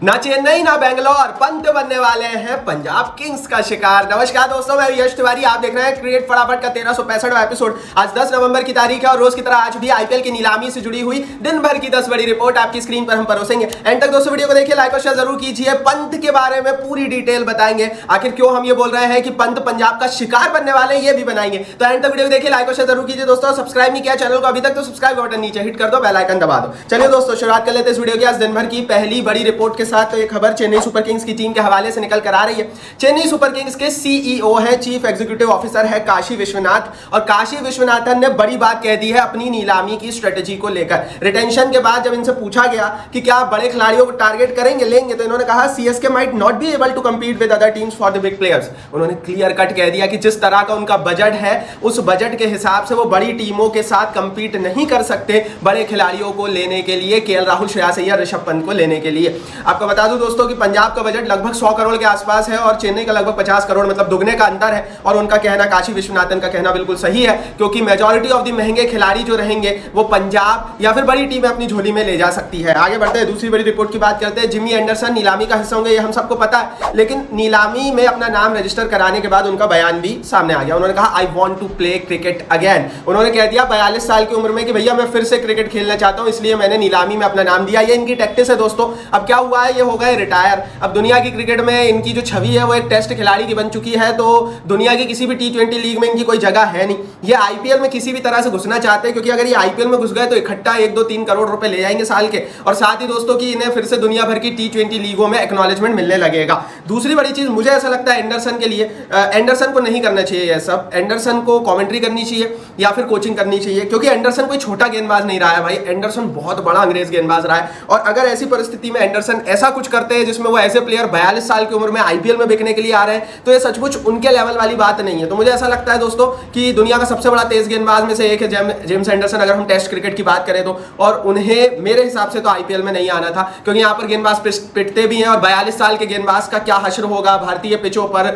ना चेन्नई ना बेंगलोर, पंत बनने वाले हैं पंजाब किंग्स का शिकार। नमस्कार दोस्तों, मैं यश तिवारी, आप देख रहे हैं क्रिकेट फटाफट का 1365वां एपिसोड। आज 10 नवंबर की तारीख है और रोज की तरह आज भी आईपीएल की नीलामी से जुड़ी हुई दिन भर की 10 बड़ी रिपोर्ट आपकी स्क्रीन पर हम परोसेंगे। एंड तक दोस्तों वीडियो को देखिए, लाइक और शेयर जरूर कीजिए। पंत के बारे में पूरी डिटेल बताएंगे, आखिर क्यों हम ये बोल रहे हैं कि पंत पंजाब का शिकार बनने वाले हैं, ये भी बनाएंगे। तो एंड तक वीडियो को देखिए, लाइक और शेयर जरूर कीजिए दोस्तों। सब्सक्राइब नहीं किया चैनल को अभी तक तो सब्सक्राइब बटन नीचे हिट कर दो, बेल आइकन दबा दो। चलिए दोस्तों शुरुआत कर लेते हैं इस वीडियो की आज दिन भर की पहली बड़ी रिपोर्ट के साथ। तो ये खबर चेन्नई सुपर किंग्स की टीम के हवाले से निकल कर आ रही है। चेन्नई सुपर किंग्स के सीईओ है, चीफ एग्जीक्यूटिव ऑफिसर है काशी विश्वनाथ, और काशी विश्वनाथन ने बड़ी बात कह दी है अपनी नीलामी की स्ट्रेटेजी को लेकर। रिटेंशन के बाद जब इनसे पूछा गया कि क्या बड़े खिलाड़ियों को टारगेट करेंगे, लेंगे, तो इन्होंने कहा CSK might not be able to compete with other teams for the big players। उन्होंने क्लियर कट कह दिया कि जिस तरह का उनका बजट है उस बजट के हिसाब से वो बड़ी टीमों के साथ compete नहीं कर सकते बड़े खिलाड़ियों को लेने के लिए, केएल राहुल, श्रेयस अय्यर, ऋषभ पंत को लेने के लिए। आपको बता दूं दोस्तों कि पंजाब का बजट लगभग 100 करोड़ के आसपास है और चेन्नई का लगभग 50 करोड़, मतलब दुगने का अंतर है। और उनका कहना, काशी विश्वनाथन का कहना बिल्कुल सही है, क्योंकि मेजॉरिटी ऑफ द महंगे खिलाड़ी जो रहेंगे वो पंजाब या फिर बड़ी टीमें अपनी झोली में ले जा सकती है। आगे बढ़ते हैं, दूसरी बड़ी रिपोर्ट की बात करते हैं। जिमी एंडरसन नीलामी का हिस्सा होंगे, ये हम सबको पता है, लेकिन नीलामी में अपना नाम रजिस्टर कराने के बाद उनका बयान भी सामने आ गया। उन्होंने कहा I want to play cricket again. उन्होंने कह दिया 42 साल की उम्र में कि भैया मैं फिर से क्रिकेट खेलना चाहता हूं, इसलिए मैंने नीलामी में अपना नाम दिया। ये इनकी टैक्टिस है दोस्तों। अब क्या हुआ है, ये हो गए रिटायर। अब दुनिया की क्रिकेट में इनकी जो छवि है वो एक टेस्ट खिलाड़ी की बन चुकी है, तो दुनिया की किसी भी T20 लीग में इनकी कोई जगह है नहीं। ये आईपीएल में किसी भी तरह से घुसना चाहते हैं, क्योंकि अगर ये आईपीएल में घुस गए तो इकट्ठा 1-2-3 करोड़ रुपए ले जाएंगे साल के, और साथ ही दोस्तों की इन्हें फिर से दुनिया भर की T20 लीगों में एक्नॉलेजमेंट मिलने लगेगा। दूसरी बड़ी चीज मुझे ऐसा लगता है एंडरसन के लिए, एंडरसन को नहीं करना चाहिए यह सब। एंडरसन को कमेंट्री करनी चाहिए या फिर कोचिंग करनी चाहिए, क्योंकि एंडरसन कोई छोटा गेंदबाज नहीं रहा है भाई। एंडरसन बहुत बड़ा अंग्रेज गेंदबाज रहा है, और अगर ऐसी परिस्थिति में एंडरसन ऐसा कुछ करते हैं जिसमें वो एज ए प्लेयर 42 साल की उम्र में आईपीएल में बिकने के लिए आ रहे हैं, तो ये सचमुच उनके लेवल वाली बात नहीं है। तो मुझे ऐसा लगता है दोस्तों कि दुनिया का सबसे बड़ा तेज गेंदबाज में से एक है जेम्स एंडरसन, अगर हम टेस्ट क्रिकेट की बात करें तो। और उन्हें मेरे हिसाब से तो आईपीएल में नहीं आना था, क्योंकि यहाँ पर गेंदबाज पिटते भी हैं, और 42 साल के गेंदबाज का क्या हश्र होगा भारतीय पिचों पर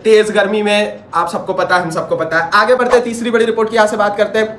तेज गर्मी में, आप सबको पता है, हम सबको पता है। आगे बढ़ते हैं, तीसरी बड़ी रिपोर्ट की यहाँ से बात करते हैं।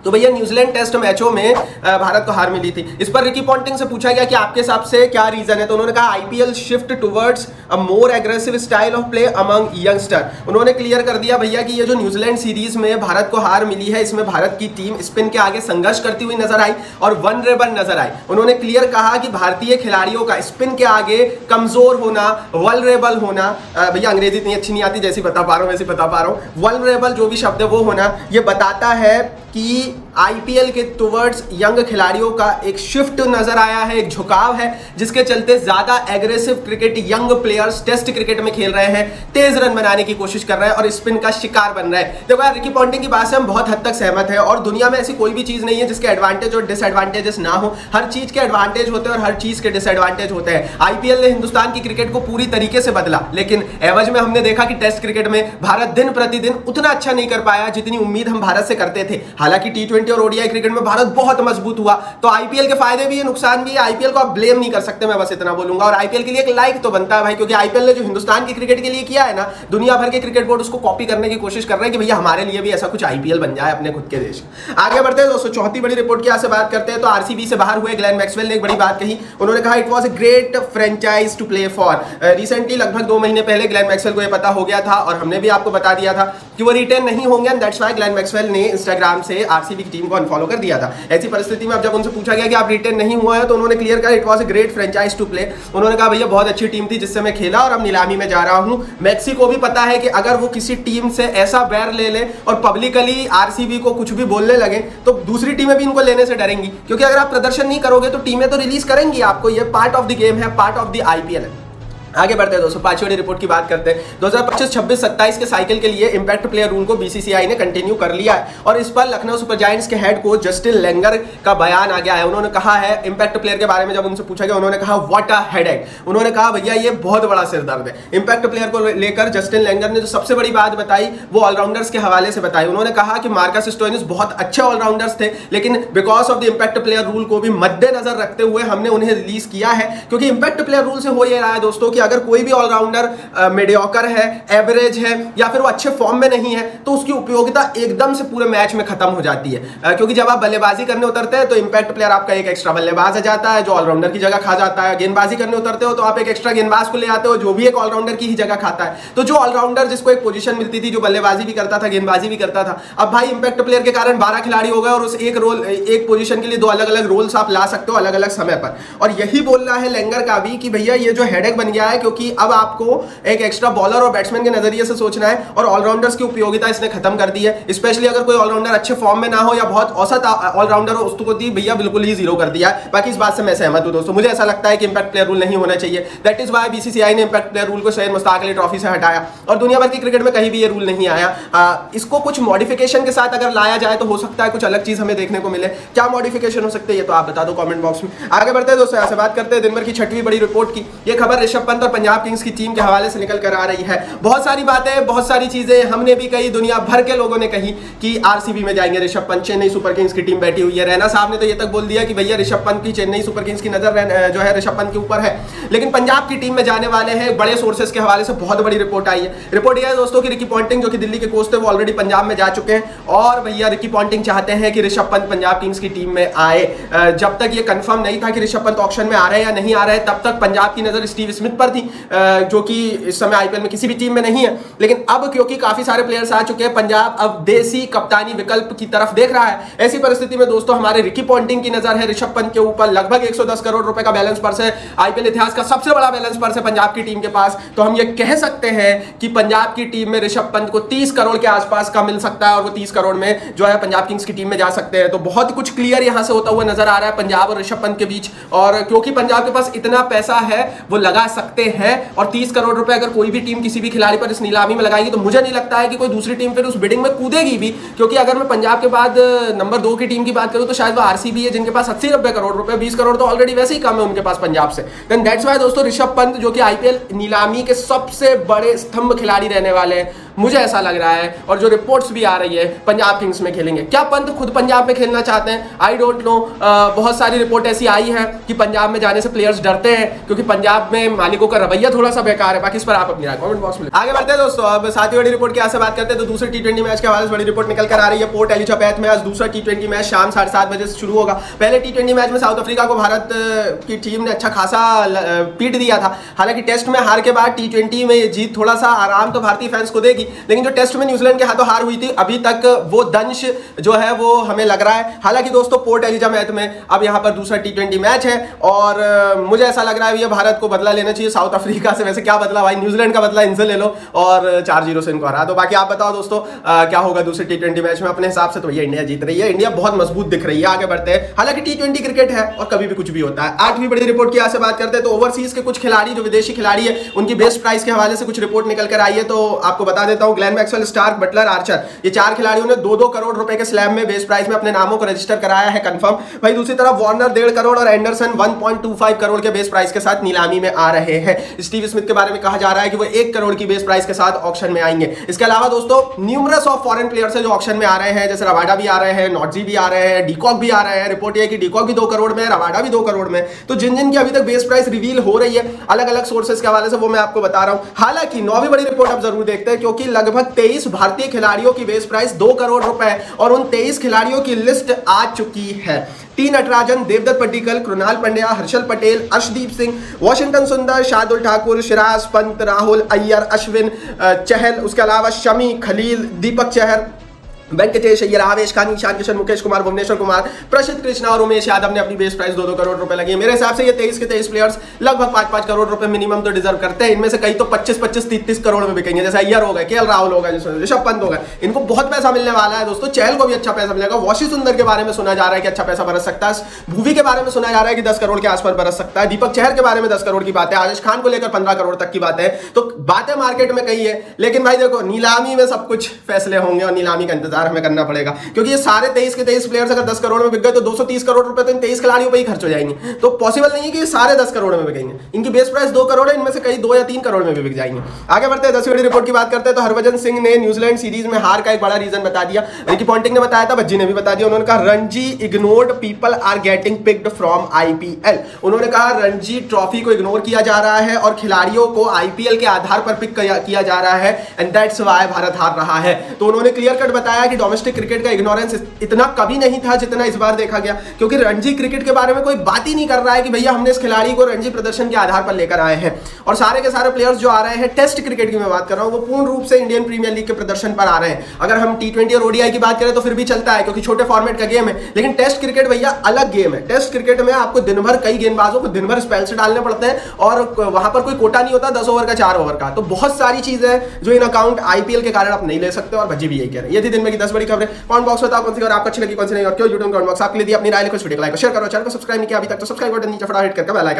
तो भैया न्यूजीलैंड टेस्ट मैचों में भारत को हार मिली थी। इस पर रिकी पॉन्टिंग से पूछा गया कि आपके हिसाब से क्या रीजन है, तो उन्होंने कहा IPL shift towards a more aggressive style of play among youngster. उन्होंने क्लियर कर दिया भैया कि ये जो न्यूजीलैंड सीरीज में भारत को हार मिली है, इसमें भारत की टीम स्पिन के आगे संघर्ष करती हुई नजर आई और वनरेबल नजर आई। उन्होंने क्लियर कहा कि भारतीय खिलाड़ियों का स्पिन के आगे कमजोर होना, वल्नरेबल होना, भैया अंग्रेजी इतनी अच्छी नहीं आती, जैसी बता पा रहा हूं वैसे बता पा रहा हूं, वल्नरेबल जो भी शब्द है वो होना, ये बताता है कि आईपीएल के टुवर्ड्स यंग खिलाड़ियों का एक शिफ्ट नजर आया है, एक झुकाव है, जिसके चलते ज्यादा aggressive cricket young players test cricket में खेल रहे हैं, तेज रन बनाने की कोशिश कर रहे हैं और स्पिन का शिकार बन रहे हैं। देखो यार, रिकी पॉन्टिंग की बात से हम बहुत हद तक सहमत हैं, और दुनिया में ऐसी कोई भी चीज नहीं है जिसके एडवांटेज और डिसएडवांटेजेस ना हो। हर चीज के एडवांटेज होते हैं और हर चीज के डिसएडवांटेज होते हैं। आईपीएल ने हिंदुस्तान की क्रिकेट को पूरी तरीके से बदला, लेकिन एवज में हमने देखा कि टेस्ट क्रिकेट में भारत दिन प्रतिदिन उतना अच्छा नहीं कर पाया जितनी उम्मीद हम भारत से करते थे। हालांकि T20 और ओडीआई क्रिकेट में भारत बहुत मजबूत हुआ, तो आईपीएल के फायदे भी है, नुकसान भी है। आईपीएल को आप ब्लेम नहीं कर सकते, मैं बस इतना बोलूंगा। और आईपीएल के लिए एक लाइक तो बनता है भाई, क्योंकि आईपीएल ने जो हिंदुस्तान की क्रिकेट के लिए किया है ना, दुनिया भर के क्रिकेट बोर्ड उसको कॉपी करने की कोशिश कर रहे हैं कि भैया हमारे लिए भी ऐसा कुछ आईपीएल बन जाए अपने खुद के देश। आगे बढ़ते हैं दोस्तों, चौथी बड़ी रिपोर्ट की यहाँ से बात करते हैं। तो आरसीबी से बाहर हुए ग्लेन मैक्सवेल ने एक बड़ी बात कही। उन्होंने कहा it was a great franchise to play for. Recently लगभग 2 महीने पहले ग्लेन मैक्सवेल को यह पता हो गया था, और हमने भी आपको बता दिया था कि वो रिटेन नहीं होंगे, and that's why Glenn Maxwell ने इंस्टाग्राम से आरसीबी की टीम को अनफॉलो कर दिया था। ऐसी परिस्थिति में अब जब उनसे पूछा गया कि आप रिटेन नहीं हुआ है, तो उन्होंने क्लियर कहा it was a great franchise to play. उन्होंने कहा भैया बहुत अच्छी टीम थी जिससे मैं खेला, और अब नीलामी में जा रहा हूं। मैक्सी को भी पता है कि अगर वो किसी टीम से ऐसा बैर ले ले और पब्लिकली आरसीबी को कुछ भी बोलने लगे, तो दूसरी टीमें भी इनको लेने से डरेंगी, क्योंकि अगर आप प्रदर्शन नहीं करोगे तो टीमें तो रिलीज करेंगी आपको। ये पार्ट ऑफ द गेम है, पार्ट ऑफ द आईपीएल है। आगे बढ़ते हैं दोस्तों, पांचवी रिपोर्ट की बात करते हैं। 2025, 26, 27 के साइकिल के लिए इंपैक्ट प्लेयर रूल को बीसीसीआई ने कंटिन्यू कर लिया है, और इस पर लखनऊ सुपर जायंट्स के हेड कोच जस्टिन लेंगर का बयान आ गया है। उन्होंने कहा है इंपैक्ट प्लेयर के बारे में, जब उनसे पूछा गया उन्होंने कहा व्हाट अ हेडेक। उन्होंने कहा भैया ये बहुत बड़ा सिरदर्द है। इंपैक्ट प्लेयर को लेकर जस्टिन लेंगर ने जो सबसे बड़ी बात बताई वो ऑलराउंडर्स के हवाले से बताई। उन्होंने कहा कि मार्कस स्टोइनिस बहुत अच्छे ऑलराउंडर्स थे, लेकिन because of the impact player rule को भी मद्देनजर रखते हुए हमने उन्हें रिलीज किया है, क्योंकि इंपैक्ट प्लेयर रूल से हो ये रहा है दोस्तों कि अगर कोई भी ऑलराउंडर मीडियोकर है, एवरेज है या फिर वो अच्छे फॉर्म में नहीं है तो उसकी उपयोगिता एकदम से पूरे मैच में खत्म हो जाती है, क्योंकि जब आप बल्लेबाजी करने उतरते हैं तो इंपैक्ट प्लेयर आपका एक एक्स्ट्रा बल्लेबाज आ जाता है जो ऑलराउंडर की जगह खा जाता है। गेंदबाजी करने उतरते हो तो आप एक एक्स्ट्रा गेंदबाज को ले आते हो जो भी एक ऑलराउंडर की ही जगह खाता है। तो जो ऑलराउंडर जिसको एक पोजीशन मिलती थी, जो बल्लेबाजी भी करता था, गेंदबाजी भी करता था, अब भाई इंपैक्ट प्लेयर के कारण 12 खिलाड़ी हो गए और उस एक पोजीशन के लिए 2 अलग अलग रोल्स आप ला सकते हो अलग अलग समय पर। और यही बोलना है लेंगर का भी कि भैया ये जो हेडेक बन गया है, क्योंकि अब आपको एक एक्स्ट्रा बॉलर और बैट्समैन के नजरिए से सोचना है और ऑलराउंडर्स की उपयोगिता इसने खत्म कर दी है। स्पेशली अगर कोई ऑलराउंडर अच्छे फॉर्म में ना हो या बहुत औसत ऑलराउंडर हो उसको दी भैया बिल्कुल ही जीरो कर दिया है। बाकी इस बात से मैं सहमत हूं दोस्तों, मुझे ऐसा लगता है कि इंपैक्ट प्लेयर रूल नहीं होना चाहिए। दैट इज वाई बीसीसीआई ने इंपैक्ट प्लेयर रूल को सैयद मुश्ताक अली ट्रॉफी से हटाया और दुनिया भर की क्रिकेट में कहीं भी ये रूल नहीं आया। इसको कुछ मॉडिफिकेशन के साथ अगर लाया जाए तो हो सकता है कुछ अलग चीज हमें देखने को मिले। क्या मॉडिफिकेशन हो सकते हैं ये तो आप बता दो कमेंट बॉक्स में। आगे बढ़ते हैं दोस्तों, यहाँ से बात करते हैं दिन भर की 6वीं बड़ी रिपोर्ट की। ये खबर ऋषभ पंत और पंजाब किंग्स की टीम के हवाले से निकल कर आ रही है। बहुत सारी बातें, बहुत सारी चीजें हमने भी कही, दुनिया भर के लोगों ने कही कि आरसीबी में जाएंगे ऋषभ पंत, चेन्नई सुपर किंग्स की टीम बैठी हुई है। रैना साहब ने तो ये तक बोल दिया कि भैया ऋषभ पंत की चेन्नई सुपर किंग्स की नजर जो है ऋषभ पंत के ऊपर है। लेकिन पंजाब की टीम में जाने वाले हैं, बड़े सोर्सेस के हवाले से बहुत बड़ी रिपोर्ट आई है। रिपोर्ट यह है दोस्तों कि रिकी पॉन्टिंग जो कि दिल्ली के कोच थे वो ऑलरेडी पंजाब में जा चुके हैं और भैया रिकी पॉन्टिंग चाहते हैं कि ऋषभ पंत पंजाब किंग्स की टीम में आए। जब तक ये कंफर्म नहीं था कि ऋषभ पंत ऑक्शन में आ रहे हैं या नहीं आ रहे हैं तब तक पंजाब की नजर स्टीव स्मिथ पर थी, जो कि इस समय आईपीएल में किसी भी टीम में नहीं है। लेकिन अब क्योंकि काफी सारे प्लेयर्स आ चुके हैं, पंजाब अब देसी कप्तानी विकल्प की तरफ देख रहा है। ऐसी परिस्थिति में दोस्तों हमारे रिकी पॉन्टिंग की नजर है ऋषभ पंत के ऊपर। लगभग 110 करोड़ रुपए का बैलेंस पर्स है, आईपीएल इतिहास का सबसे बड़ा बैलेंस पर्स है पंजाब की टीम के पास। तो हम ये कह सकते हैं कि पंजाब की टीम में ऋषभ पंत को 30 करोड़ के आसपास का मिल सकता है और वो 30 करोड़ में जो है पंजाब किंग्स की टीम में जा सकते हैं। तो बहुत कुछ क्लियर यहां से होता हुआ नजर आ रहा है पंजाब और ऋषभ पंत के बीच। और क्योंकि पंजाब के पास इतना पैसा है वो लगा सकते हैं और 30 करोड़ रुपए अगर कोई भी टीम किसी भी खिलाड़ी पर इस नीलामी में लगाएगी तो मुझे नहीं लगता है कि कोई दूसरी टीम फिर उस बिडिंग में कूदेगी भी। क्योंकि अगर मैं पंजाब के बाद नंबर 2 की टीम की बात करूं तो शायद वो आरसीबी है जिनके पास 80-90 करोड़ रुपए, 20 करोड़ तो ऑलरेडी वैसे ही कम है उनके पास पंजाब से। देन दैट्स व्हाई दोस्तों ऋषभ पंत जो कि आईपीएल नीलामी के सबसे बड़े स्तंभ खिलाड़ी रहने वाले हैं, मुझे ऐसा लग रहा है। और जो रिपोर्ट्स भी आ रही है पंजाब किंग्स में खेलेंगे। क्या पंत खुद पंजाब में खेलना चाहते हैं? I don't know. बहुत सारी रिपोर्ट ऐसी आई है कि पंजाब में जाने से प्लेयर्स डरते हैं क्योंकि पंजाब में मालिकों का रवैया थोड़ा सा बेकार है। बाकी इस पर आप अपनी राय कमेंट बॉक्स में। आगे बढ़ते हैं दोस्तों, अब 7वीं बड़ी रिपोर्ट की यहाँ से बात करते हैं तो दूसरे टी20 मैच के हवाले से बड़ी रिपोर्ट निकल कर आ रही है। पोर्ट एलिजाबेथ में आज दूसरा टी20 मैच शाम 7:30 बजे से शुरू होगा। पहले टी20 मैच में साउथ अफ्रीका को भारत की टीम ने अच्छा खासा पीट दिया था। हालांकि टेस्ट में हार के बाद टी20 में ये जीत थोड़ा सा आराम तो भारतीय फैंस को देगी, लेकिन जो टेस्ट में न्यूजीलैंड के हाथों हार हुई थी अभी तक वो दंश जो है वो हमें लग रहा है। हालांकि दोस्तों पोर्ट एलिजाबेथ में अब यहाँ पर दूसरा टी20 मैच है और मुझे ऐसा लग रहा है ये भारत को बदला लेना चाहिए साउथ अफ्रीका से। वैसे क्या बदला भाई, न्यूजीलैंड का बदला इनसे ले लो और 4-0 से इनको हरा दो। बाकी आप बताओ दोस्तों क्या होगा दूसरे टी20 मैच में। अपने हिसाब से तो ये इंडिया जीत रही है, इंडिया बहुत मजबूत दिख रही है। आगे बढ़ते हैं, हालांकि टी20 क्रिकेट है और कभी भी कुछ भी होता है। 8वीं बड़ी रिपोर्ट की यहाँ से बात करते हैं तो ओवरसीज के कुछ खिलाड़ी जो विदेशी खिलाड़ी है उनकी बेस्ट प्राइस के हवाले से कुछ रिपोर्ट निकल कर आई है। तो आपको बता देता हूं, Glenn Maxwell, Starc, Butler, Archer, ये 4 खिलाड़ियों ने 2-2 करोड़ रुपए के स्लैब में बेस प्राइस में अपने नामों को रजिस्टर कराया है कंफर्म। भाई दूसरी तरफ वार्नर 1.5 करोड़ और एंडरसन 1.25 करोड़ के बेस प्राइस के साथ नीलामी में आ रहे हैं। स्टीव स्मिथ के बारे में कहा जा रहा है कि वो 1 करोड़ की बेस प्राइस के साथ ऑक्शन में आएंगे। इसके अलावा दोस्तों न्यूमरस ऑफ फॉरेन प्लेयर्स है जो ऑक्शन में आ रहे हैं, जैसे रवाडा भी आ रहे हैं, नॉटजी भी आ रहे हैं, डीकॉक भी आ रहे हैं। रिपोर्ट यह है कि डीकॉक भी 2 करोड़ में, रवाडा भी 2 करोड़ में। तो जिन जिन की अभी तक बेस प्राइस रिवील हो रही है अलग अलग सोर्सेस के हवाले से वो मैं आपको बता रहा हूं। हालांकि 9वीं बड़ी रिपोर्ट आप जरूर देखते हैं क्योंकि लगभग 23 भारतीय खिलाड़ियों की बेस प्राइस 2 करोड़ रुपए और उन 23 खिलाड़ियों की लिस्ट आ चुकी है। टी नटराजन, देवदत्त पट्टिकल, कृणाल पंड्या, हर्षल पटेल, अर्शदीप सिंह, वॉशिंगटन सुंदर, शार्दुल ठाकुर, सिराज पंत, राहुल, अय्यर, अश्विन, चहल, उसके अलावा शमी, खलील, दीपक चहर, वेंकटेश अय्यर, आवेश खान, ईशान किशन, मुकेश कुमार, भुवनेश्वर कुमार, प्रसिद्ध कृष्णा और उमेश यादव ने अपनी बेस प्राइस 2-2 करोड़ रुपए लगी है। मेरे हिसाब से ये 23 के 23 प्लेयर्स लगभग 5-5 करोड़ रुपए मिनिमम तो डिजर्व करते हैं। इनमें से कई तो 25-25, 30-30 करोड़ में बिकेंगे, जैसे अय्यर हो गए, केएल राहुल हो गए, ऋषभ पंत हो गए। इनको बहुत पैसा मिलने वाला है दोस्तों। चहल को भी अच्छा पैसा मिलेगा। वॉशी सुंदर के बारे में सुना जा रहा है कि अच्छा पैसा बरस सकता है। भूवी के बारे में सुना जा रहा है कि 10 करोड़ के आसपास बरस सकता है। दीपक चहर के बारे में 10 करोड़ की बात है। आदेश खान को लेकर 15 करोड़ तक की बात है। तो बातें मार्केट में कही है, लेकिन भाई देखो नीलामी में सब कुछ फैसले होंगे और नीलामी का इंतजार इंतजार हमें करना पड़ेगा, क्योंकि ये सारे 23 के 23 प्लेयर्स अगर 10 करोड़ में बिक गए तो 230 करोड़ रुपए तो इन 23 खिलाड़ियों पे ही खर्च हो जाएंगे। तो पॉसिबल नहीं है कि ये सारे 10 करोड़ में बिकेंगे। इनकी बेस प्राइस 2 करोड़ है, इनमें से कई 2 या 3 करोड़ में भी बिक जाएंगे। आगे बढ़ते हैं 10वीं बड़ी रिपोर्ट की बात करते हैं तो हरभजन सिंह ने न्यूजीलैंड सीरीज में हार का एक बड़ा रीजन बता दिया। रिकी पॉन्टिंग ने बताया था, भज्जी ने भी बता दिया। उन्होंने कहा Ranji ignored people are getting picked from IPL. उन्होंने कहा रणजी ट्रॉफी को इग्नोर किया जा रहा है और खिलाड़ियों को आईपीएल के आधार पर पिक किया जा रहा है, एंड दैट्स व्हाई भारत हार रहा है। तो उन्होंने क्लियर कट बताया कि डोमेस्टिक क्रिकेट का इग्नोरेंस इतना कभी नहीं था जितना इस बार देखा गया, क्योंकि रणजी क्रिकेट के बारे में कोई बात ही नहीं कर रहा है कि भैया हमने इस खिलाड़ी को रणजी प्रदर्शन के आधार पर लेकर आए हैं। और सारे के सारे प्लेयर्स जो आ रहे हैं टेस्ट क्रिकेट की मैं बात कर रहा हूं, वो पूर्ण रूप से इंडियन प्रीमियर लीग के प्रदर्शन पर आ रहे हैं। अगर हम टी20 और ओडीआई की बात करें तो फिर भी चलता है, क्योंकि छोटे फॉर्मेट का गेम है, लेकिन टेस्ट क्रिकेट भैया अलग गेम है। टेस्ट क्रिकेट में आपको दिन भर कई गेंदबाजों को दिन भर स्पेल से डालने पड़ते हैं और वहां पर कोई कोटा नहीं होता 10 ओवर का 4 ओवर का। तो बहुत सारी चीजें हैं जो इन अकाउंट आईपीएल के कारण आप नहीं ले सकते, और भज्जी भी यही कह रहे हैं। ये थी दिन में की 10 बड़ी खबरें। कमेंट बॉक्स बताओ कौन सी खबर आपको अच्छी लगी, कौन सी नहीं, और क्यों यूट्यूब कमेंट बॉक्स आपके लिए अपनी राय लिखो, वीडियो को लाइक और शेयर करो, चैनल को सब्सक्राइब नहीं किया अभी तक तो सब्सक्राइब बटन नीचे फटाफट हिट करके बेल आइकन